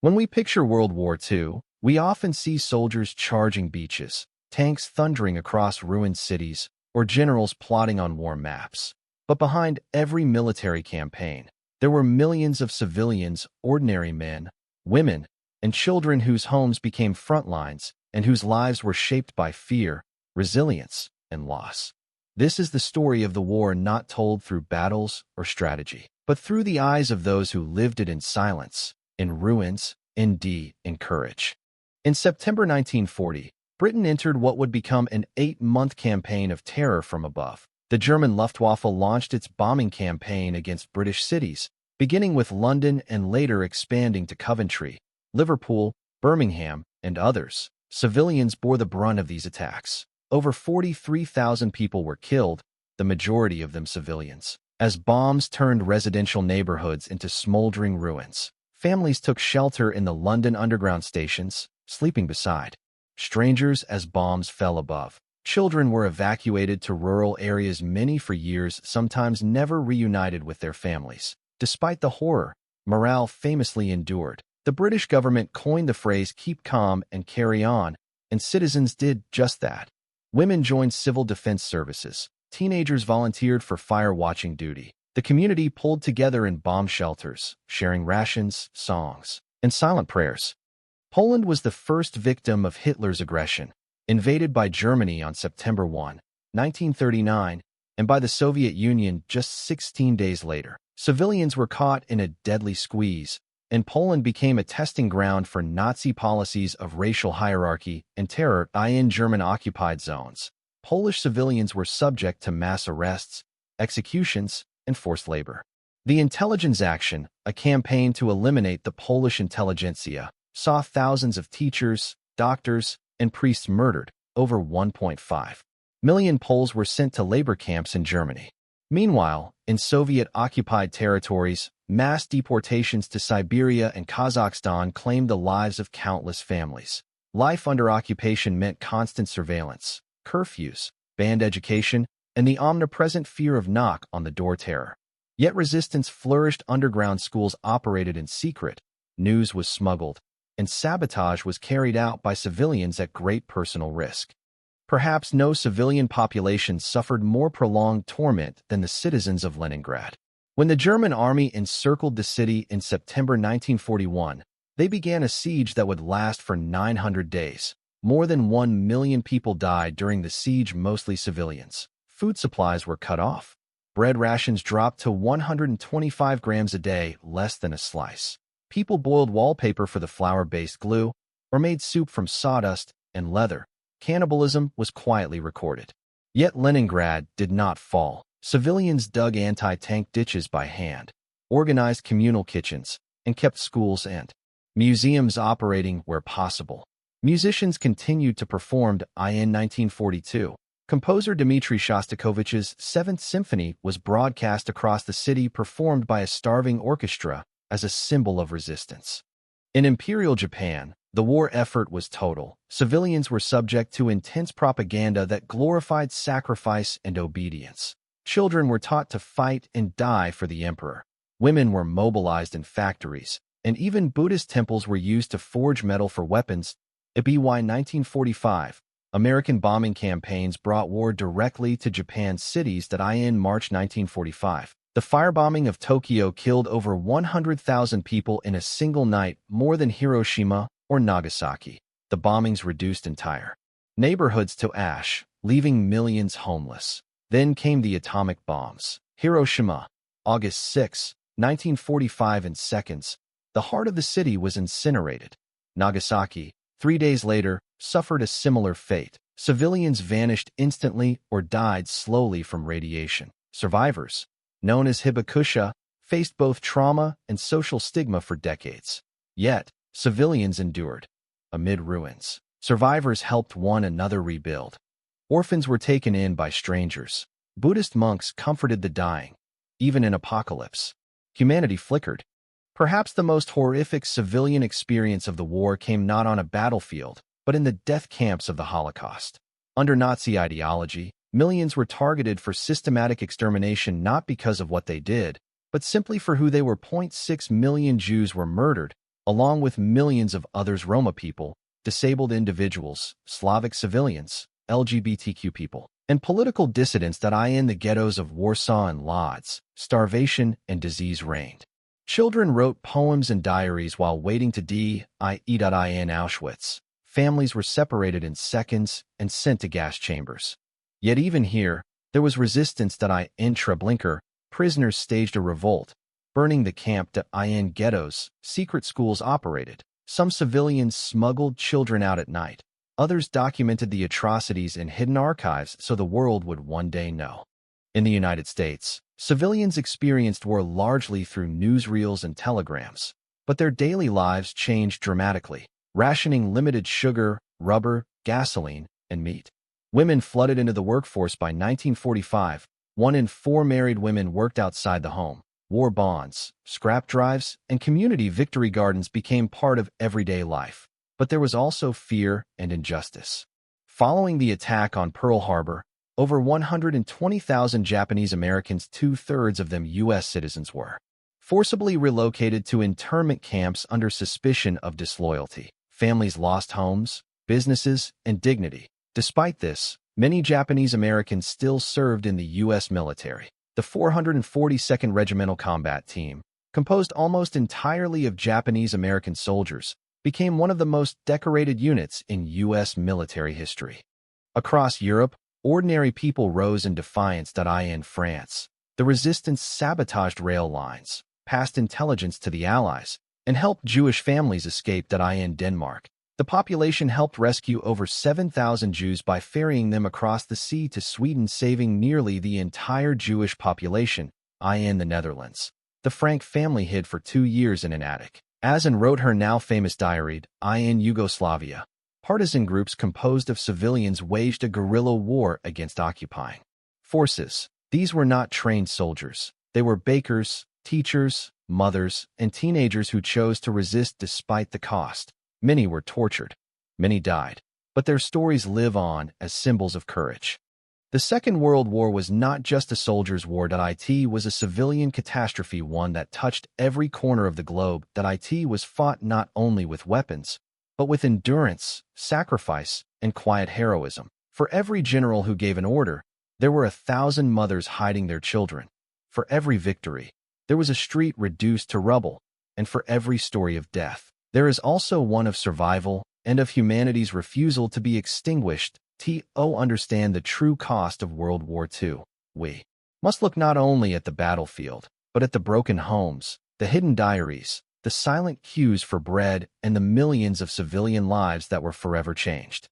When we picture World War II, we often see soldiers charging beaches, tanks thundering across ruined cities, or generals plotting on war maps. But behind every military campaign, there were millions of civilians, ordinary men, women, and children whose homes became front lines and whose lives were shaped by fear, resilience, and loss. This is the story of the war not told through battles or strategy, but through the eyes of those who lived it in silence, in ruins, in courage. In September 1940, Britain entered what would become an 8-month campaign of terror from above. The German Luftwaffe launched its bombing campaign against British cities, beginning with London and later expanding to Coventry, Liverpool, Birmingham, and others. Civilians bore the brunt of these attacks. Over 43,000 people were killed, the majority of them civilians, as bombs turned residential neighborhoods into smoldering ruins. Families took shelter in the London Underground stations, sleeping beside strangers as bombs fell above. Children were evacuated to rural areas, many for years, sometimes never reunited with their families. Despite the horror, morale famously endured. The British government coined the phrase "keep calm and carry on," and citizens did just that. Women joined civil defense services. Teenagers volunteered for fire-watching duty. The community pulled together in bomb shelters, sharing rations, songs, and silent prayers. Poland was the first victim of Hitler's aggression, invaded by Germany on September 1, 1939, and by the Soviet Union just 16 days later. Civilians were caught in a deadly squeeze, and Poland became a testing ground for Nazi policies of racial hierarchy and terror in German-occupied zones. Polish civilians were subject to mass arrests, executions, and forced labor. The Intelligence Action, a campaign to eliminate the Polish intelligentsia, saw thousands of teachers, doctors, and priests murdered. Over 1.5 million Poles were sent to labor camps in Germany. Meanwhile, in Soviet-occupied territories, mass deportations to Siberia and Kazakhstan claimed the lives of countless families. Life under occupation meant constant surveillance, curfews, banned education, and the omnipresent fear of knock-on-the-door terror. Yet resistance flourished. Underground schools operated in secret, news was smuggled, and sabotage was carried out by civilians at great personal risk. Perhaps no civilian population suffered more prolonged torment than the citizens of Leningrad. When the German army encircled the city in September 1941, they began a siege that would last for 900 days. More than 1 million people died during the siege, mostly civilians. Food supplies were cut off. Bread rations dropped to 125 grams a day, less than a slice. People boiled wallpaper for the flour-based glue, or made soup from sawdust and leather. Cannibalism was quietly recorded. Yet Leningrad did not fall. Civilians dug anti-tank ditches by hand, organized communal kitchens, and kept schools and museums operating where possible. Musicians continued to perform. In 1942, composer Dmitri Shostakovich's Seventh Symphony was broadcast across the city, performed by a starving orchestra as a symbol of resistance. In Imperial Japan, the war effort was total. Civilians were subject to intense propaganda that glorified sacrifice and obedience. Children were taught to fight and die for the emperor. Women were mobilized in factories, and even Buddhist temples were used to forge metal for weapons. By 1945, American bombing campaigns brought war directly to Japan's cities. In March 1945, the firebombing of Tokyo killed over 100,000 people in a single night, more than Hiroshima or Nagasaki. The bombings reduced entire neighborhoods to ash, leaving millions homeless. Then came the atomic bombs. Hiroshima, August 6, 1945. In seconds, the heart of the city was incinerated. Nagasaki, 3 days later, suffered a similar fate. Civilians vanished instantly or died slowly from radiation. Survivors, known as hibakusha, faced both trauma and social stigma for decades. Yet, civilians endured. Amid ruins, survivors helped one another rebuild. Orphans were taken in by strangers. Buddhist monks comforted the dying. Even in apocalypse, humanity flickered. Perhaps the most horrific civilian experience of the war came not on a battlefield, but in the death camps of the Holocaust. Under Nazi ideology, millions were targeted for systematic extermination, not because of what they did, but simply for who they were. 6 million Jews were murdered, along with millions of others Roma people, disabled individuals, Slavic civilians, LGBTQ people, and political dissidents that in the ghettos of Warsaw and Lodz, starvation and disease reigned. Children wrote poems and diaries while waiting to die in Auschwitz. Families were separated in seconds and sent to gas chambers. Yet even here, there was resistance that in Treblinka, prisoners staged a revolt, burning the camp in ghettos. Secret schools operated. Some civilians smuggled children out at night. Others documented the atrocities in hidden archives so the world would one day know. In the United States, civilians experienced war largely through newsreels and telegrams, but their daily lives changed dramatically. Rationing limited sugar, rubber, gasoline, and meat. Women flooded into the workforce by 1945. 1 in 4 married women worked outside the home. War bonds, scrap drives, and community victory gardens became part of everyday life. But there was also fear and injustice. Following the attack on Pearl Harbor, over 120,000 Japanese Americans, 2/3 of them U.S. citizens, were forcibly relocated to internment camps under suspicion of disloyalty. Families lost homes, businesses, and dignity. Despite this, many Japanese Americans still served in the U.S. military. The 442nd Regimental Combat Team, composed almost entirely of Japanese American soldiers, became one of the most decorated units in U.S. military history. Across Europe, ordinary people rose in defiance. In France, the resistance sabotaged rail lines, passed intelligence to the Allies, and helped Jewish families escape. In Denmark, the population helped rescue over 7,000 Jews by ferrying them across the sea to Sweden, saving nearly the entire Jewish population. In the Netherlands, the Frank family hid for 2 years in an attic. As wrote her now famous diary, in Yugoslavia, partisan groups composed of civilians waged a guerrilla war against occupying forces. These were not trained soldiers. They were bakers, teachers, mothers, and teenagers who chose to resist despite the cost. Many were tortured. Many died. But their stories live on as symbols of courage. The Second World War was not just a soldier's war. It was a civilian catastrophe, one that touched every corner of the globe. It was fought not only with weapons, but with endurance, sacrifice, and quiet heroism. For every general who gave an order, there were 1,000 mothers hiding their children. For every victory, there was a street reduced to rubble. And for every story of death, there is also one of survival and of humanity's refusal to be extinguished. To understand the true cost of World War II, we must look not only at the battlefield, but at the broken homes, the hidden diaries, the silent queues for bread, and the millions of civilian lives that were forever changed.